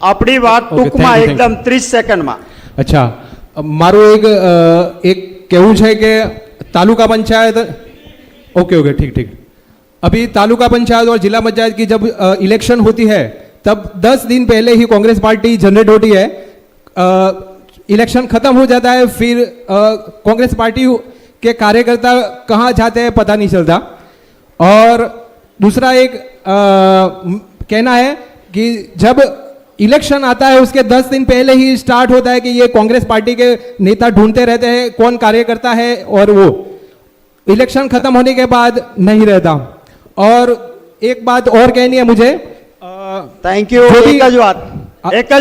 આપણી વાત ટૂંકમાં એકદમ 30 સેકન્ડમાં. अच्छा, મારું એક કહેવું છે કે तालुका पंचायत ओके ठीक ठीक अभी तालुका पंचायत और जिला पंचायत की जब इलेक्शन होती है तब 10 दिन पहले ही कांग्रेस पार्टी जनरेट होती है. इलेक्शन खत्म हो जाता है, फिर कांग्रेस पार्टी के कार्यकर्ता कहाँ जाते हैं पता नहीं चलता. और दूसरा एक कहना है कि जब इलेक्शन आता है उसके 10 दिन पहले ही स्टार्ट होता है कि ये कांग्रेस पार्टी के नेता ढूंढते रहते हैं कौन कार्यकर्ता है, और वो इलेक्शन खत्म होने के बाद नहीं रहता. और एक बात और कहनी है मुझे. Thank you. एक ज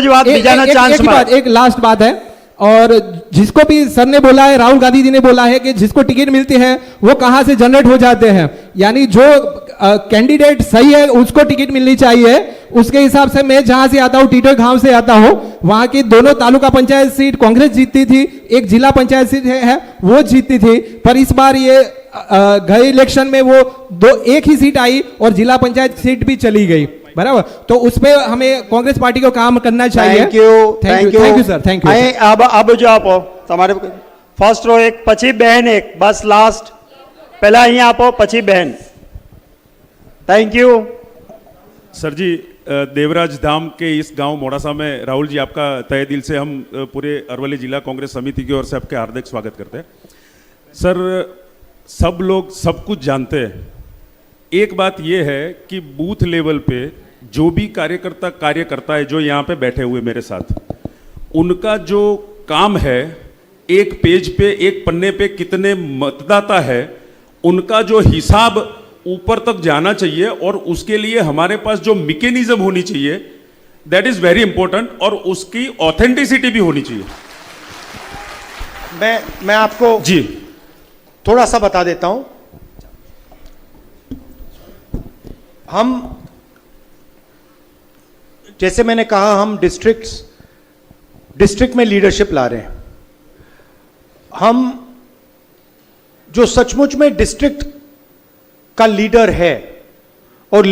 बात बीजाना चांस में एक लास्ट बात है. और जिसको भी सर ने बोला है, राहुल गांधी जी ने बोला है कि जिसको टिकट मिलती है वो कहां से जनरेट हो जाते हैं, यानी जो कैंडिडेट सही है उसको टिकट मिलनी चाहिए. उसके हिसाब से मैं जहां से आता हूं, टीटोई गांव से आता हूं, वहां की दोनों तालुका पंचायत सीट कांग्रेस जीतती थी, एक जिला पंचायत सीट है वो जीतती थी. पर इस बार ये गए इलेक्शन में वो एक ही सीट आई और जिला पंचायत सीट भी चली गई. बराबर, तो उस पे हमें कांग्रेस पार्टी को काम करना चाहिए. Thank you sir, thank you. अब जो आपो તમારે ફર્સ્ટ રો એક, પછી બહેન એક, બસ લાસ્ટ. પહેલા અહીંયા આપો પછી બહેન. Thank you. सर जी, देवराज धाम के इस गांव मोड़ासा में राहुल जी आपका तहे दिल से हम पूरे अरवली जिला कांग्रेस समिति की ओर से आपके हार्दिक स्वागत करते हैं. सर, सब लोग सब कुछ जानते हैं. एक बात यह है कि बूथ लेवल पे जो भी कार्यकर्ता कार्य करता है, जो यहाँ पे बैठे हुए मेरे साथ, उनका जो काम है, एक पेज पे एक पन्ने पे कितने मतदाता है, उनका जो हिसाब ऊपर तक जाना चाहिए. और उसके लिए हमारे पास जो मैकेनिज्म होनी चाहिए, दैट इज वेरी इंपॉर्टेंट, और उसकी ऑथेंटिसिटी भी होनी चाहिए. मैं आपको जी थोड़ा सा बता देता हूं. हम, जैसे मैंने कहा, हम डिस्ट्रिक्ट में लीडरशिप ला रहे हैं. हम जो सचमुच में डिस्ट्रिक्ट का लीडर है और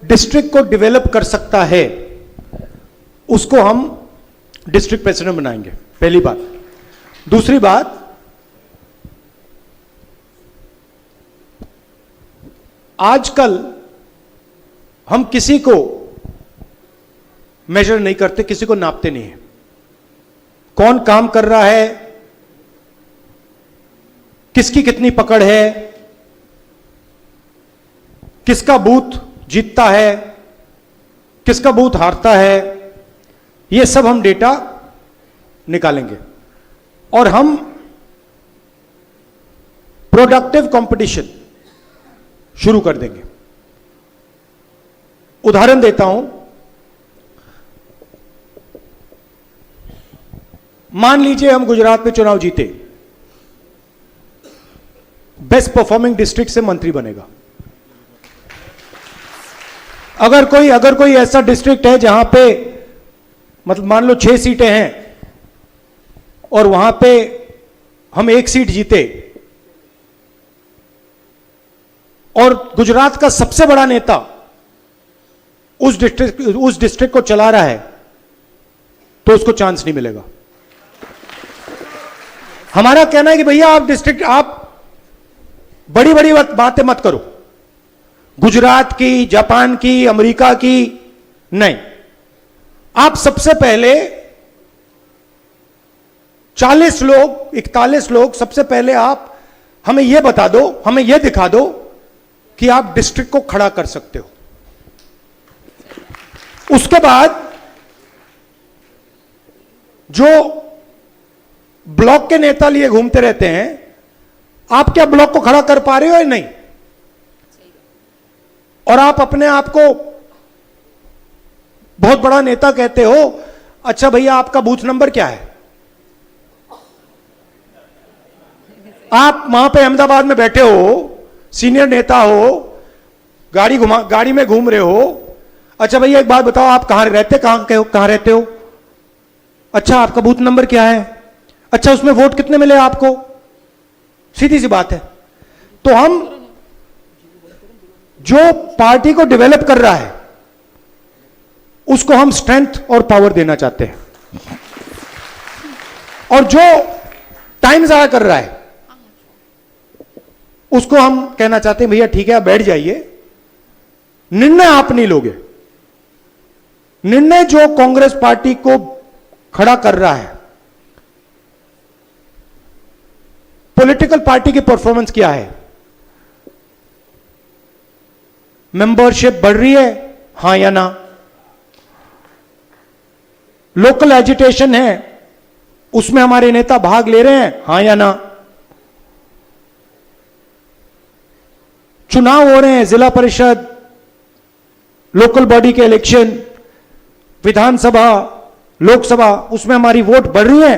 डिस्ट्रिक्ट को डेवलप कर सकता है, उसको हम डिस्ट्रिक्ट प्रेसिडेंट बनाएंगे. पहली बात. दूसरी बात, आजकल हम किसी को मेजर नहीं करते, किसी को नापते नहीं है. कौन काम कर रहा है, किसकी कितनी पकड़ है, किसका बूथ जीतता है, किसका बूथ हारता है, यह सब हम डेटा निकालेंगे. और हम प्रोडक्टिव कंपटीशन शुरू कर देंगे. उदाहरण देता हूं. मान लीजिए हम गुजरात में चुनाव जीते, बेस्ट परफॉर्मिंग डिस्ट्रिक्ट से मंत्री बनेगा. अगर कोई ऐसा डिस्ट्रिक्ट है जहां पे मतलब मान लो 6 सीटें हैं और वहां पे हम 1 सीट जीते और गुजरात का सबसे बड़ा नेता उस डिस्ट्रिक्ट को चला रहा है, तो उसको चांस नहीं मिलेगा. हमारा कहना है कि भैया आप बड़ी बड़ी बातें मत करो, गुजरात की, जापान की, अमेरिका की नहीं. आप सबसे पहले 40 लोग, 41 लोग, सबसे पहले आप हमें यह बता दो, हमें यह दिखा दो कि आप डिस्ट्रिक्ट को खड़ा कर सकते हो. उसके बाद जो ब्लॉक के नेता लिए घूमते रहते हैं, आप क्या ब्लॉक को खड़ा कर पा रहे हो या नहीं? और आप अपने आप को बहुत बड़ा नेता कहते हो. अच्छा भैया, आपका बूथ नंबर क्या है? आप वहां पे अहमदाबाद में बैठे हो, सीनियर नेता हो, गाड़ी में घूम रहे हो. अच्छा भैया एक बात बताओ, आप कहां रहते हो? अच्छा, आपका बूथ नंबर क्या है? अच्छा, उसमें वोट कितने मिले आपको? सीधी सी बात है. तो हम जो पार्टी को डेवलप कर रहा है उसको हम स्ट्रेंथ और पावर देना चाहते हैं। और जो टाइम जाया कर रहा है उसको हम कहना चाहते हैं भैया ठीक है आप बैठ जाइए, निर्णय आप नहीं लोगे। निर्णय जो कांग्रेस पार्टी को खड़ा कर रहा है, पॉलिटिकल पार्टी की परफॉर्मेंस क्या है, मेंबरशिप बढ़ रही है हां या ना, लोकल एजिटेशन है उसमें हमारे नेता भाग ले रहे हैं हां या ना, चुनाव हो रहे हैं जिला परिषद, लोकल बॉडी के इलेक्शन, विधानसभा, लोकसभा, उसमें हमारी वोट बढ़ रही है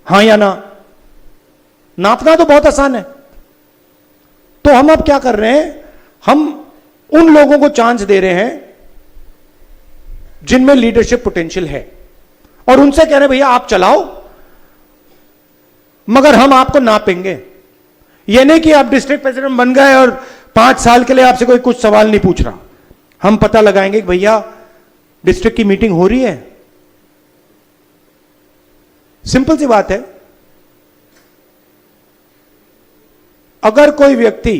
हां या ना। नापना तो बहुत आसान है। तो हम अब क्या कर रहे हैं, हम उन लोगों को चांस दे रहे हैं जिनमें लीडरशिप पोटेंशियल है और उनसे कह रहे हैं भैया आप चलाओ, मगर हम आपको नापेंगे। यह नहीं कि आप डिस्ट्रिक्ट प्रेसिडेंट बन गए और 5 साल के लिए आपसे कोई कुछ सवाल नहीं पूछ रहा। हम पता लगाएंगे कि भैया डिस्ट्रिक्ट की मीटिंग हो रही है, सिंपल सी बात है। अगर कोई व्यक्ति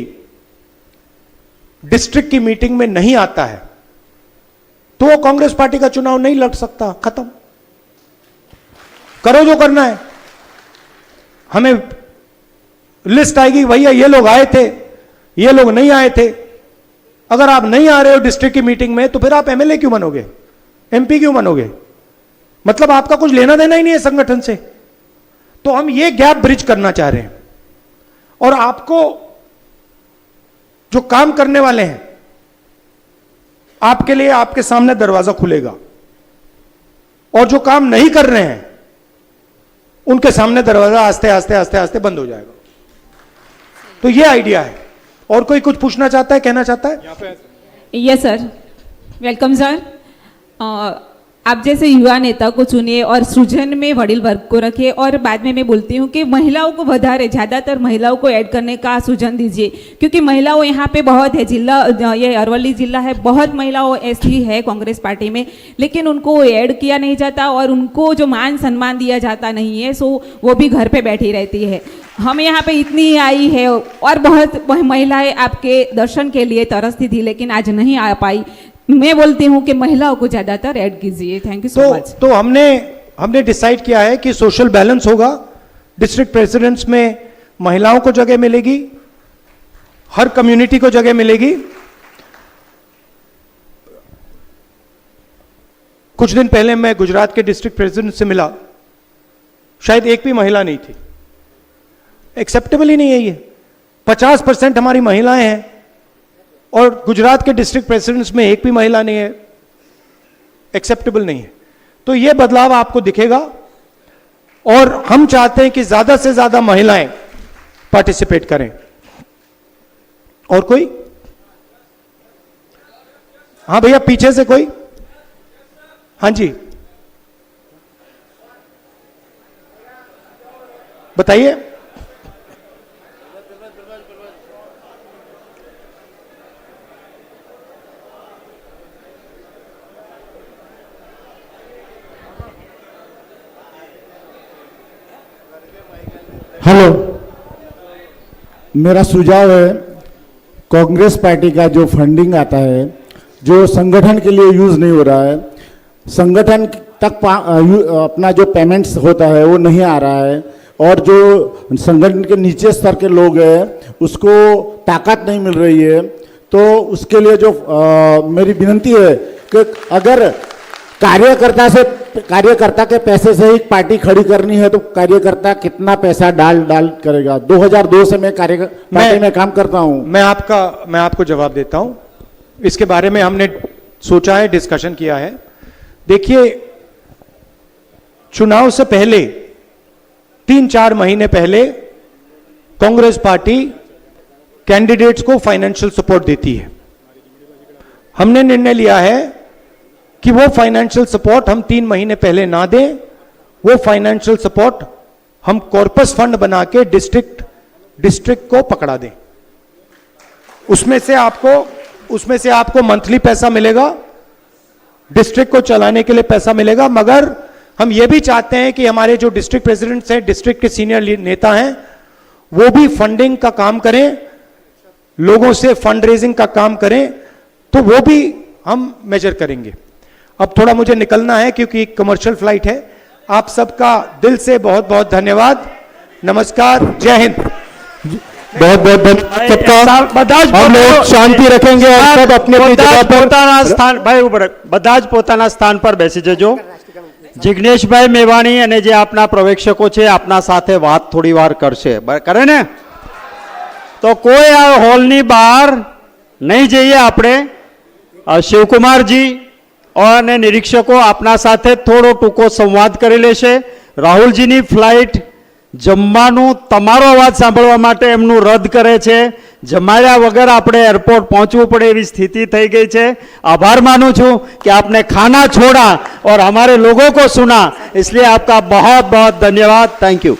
डिस्ट्रिक्ट की मीटिंग में नहीं आता है तो वो कांग्रेस पार्टी का चुनाव नहीं लड़ सकता, खत्म। करो जो करना है। हमें लिस्ट आएगी भैया ये लोग आए थे, ये लोग नहीं आए थे। अगर आप नहीं आ रहे हो डिस्ट्रिक्ट की मीटिंग में तो फिर आप एमएलए क्यों बनोगे, एमपी क्यों बनोगे? मतलब आपका कुछ लेना देना ही नहीं है संगठन से। तो हम ये गैप ब्रिज करना चाह रहे हैं और आपको जो काम करने वाले हैं आपके लिए आपके सामने दरवाजा खुलेगा और जो काम नहीं कर रहे हैं उनके सामने दरवाजा आस्ते आस्ते आस्ते आस्ते बंद हो जाएगा। तो ये आइडिया है। और कोई कुछ पूछना चाहता है, कहना चाहता है? Yes sir, welcome sir. आप जैसे युवा नेता को चुनिए और सृजन में वडील वर्ग को रखिए। और बाद में मैं बोलती हूँ कि महिलाओं को ज़्यादातर महिलाओं को ऐड करने का सृजन दीजिए, क्योंकि महिलाओं यहाँ पे बहुत है। जिला ये अरवली जिला है, बहुत महिलाओं ऐसी है कांग्रेस पार्टी में, लेकिन उनको ऐड किया नहीं जाता और उनको जो मान सम्मान दिया जाता नहीं है, सो वो भी घर पे बैठी रहती है। हम यहाँ पे इतनी आई है और बहुत महिलाएं आपके दर्शन के लिए तरसती थी, लेकिन आज नहीं आ पाई। मैं बोलती हूँ कि महिलाओं को ज्यादातर ऐड कीजिए। Thank you so much. तो हमने डिसाइड किया है कि सोशल बैलेंस होगा। डिस्ट्रिक्ट प्रेसिडेंट्स में महिलाओं को जगह मिलेगी, हर कम्युनिटी को जगह मिलेगी। कुछ दिन पहले मैं गुजरात के डिस्ट्रिक्ट प्रेसिडेंट से मिला, शायद एक भी महिला नहीं थी। एक्सेप्टेबल ही नहीं है ये। 50% हमारी महिलाएं हैं और गुजरात के डिस्ट्रिक्ट प्रेसिडेंट्स में एक भी महिला नहीं है। एक्सेप्टेबल नहीं है। तो यह बदलाव आपको दिखेगा और हम चाहते हैं कि ज्यादा से ज्यादा महिलाएं पार्टिसिपेट करें। और कोई? हां भैया, पीछे से कोई? हां जी, बताइए। हेलो, मेरा सुझाव है कांग्रेस पार्टी का जो फंडिंग आता है, जो संगठन के लिए यूज नहीं हो रहा है, संगठन तक अपना जो पेमेंट्स होता है वो नहीं आ रहा है और जो संगठन के नीचे स्तर के लोग हैं उसको ताकत नहीं मिल रही है। तो उसके लिए जो मेरी विनती है कि अगर कार्यकर्ता के पैसे से ही पार्टी खड़ी करनी है तो कार्यकर्ता कितना पैसा डाल करेगा। 2002 से मैं पार्टी में काम करता हूं। मैं आपको जवाब देता हूं। इसके बारे में हमने सोचा है, डिस्कशन किया है। देखिए, चुनाव से पहले 3-4 महीने पहले कांग्रेस पार्टी कैंडिडेट्स को फाइनेंशियल सपोर्ट देती है। हमने निर्णय लिया है कि वो फाइनेंशियल सपोर्ट हम 3 महीने पहले ना दें। वो फाइनेंशियल सपोर्ट हम कॉर्पस फंड बना के डिस्ट्रिक्ट को पकड़ा दें। उसमें से आपको मंथली पैसा मिलेगा डिस्ट्रिक्ट को चलाने के लिए पैसा मिलेगा, मगर हम ये भी चाहते हैं कि हमारे जो डिस्ट्रिक्ट प्रेसिडेंट्स हैं, डिस्ट्रिक्ट के सीनियर नेता हैं, वो भी फंडिंग का काम करें, लोगों से फंड रेजिंग का काम करें, तो वो भी हम मेजर करेंगे। अब थोड़ा मुझे निकलना है क्योंकि कमर्शियल फ्लाइट है। आप सबका दिल से बहुत बहुत धन्यवाद, नमस्कार, जय हिंद। बहुत बहुत धन्यवाद सबका। हम लोग शांति रखेंगे और सब अपने अपनी जगह पर પોતાના સ્થાન ભાઈ ઉપર બધા જ પોતાના સ્થાન પર બેસી જજો। જિગ્નેશભાઈ મેવાણી અને જે આપના પ્રવેક્ષકો છે આપના સાથે વાત થોડી વાર કરશે, કરે ને? તો કોઈ આ હોલની બહાર નહીં જઈએ આપણે। શિવકુમારજી અને નિરીક્ષકો આપના સાથે થોડો ટૂંકો સંવાદ કરી લેશે। રાહુલજીની ફ્લાઇટ જમવાનું તમારો અવાજ સાંભળવા માટે એમનું રદ કરે છે। જમાડ્યા વગર આપણે એરપોર્ટ પહોંચવું પડે એવી સ્થિતિ થઈ ગઈ છે। આભાર માનું છું कि आपने खाना छोड़ा और हमारे लोगों को सुना, इसलिए आपका बहुत बहुत धन्यवाद। Thank you.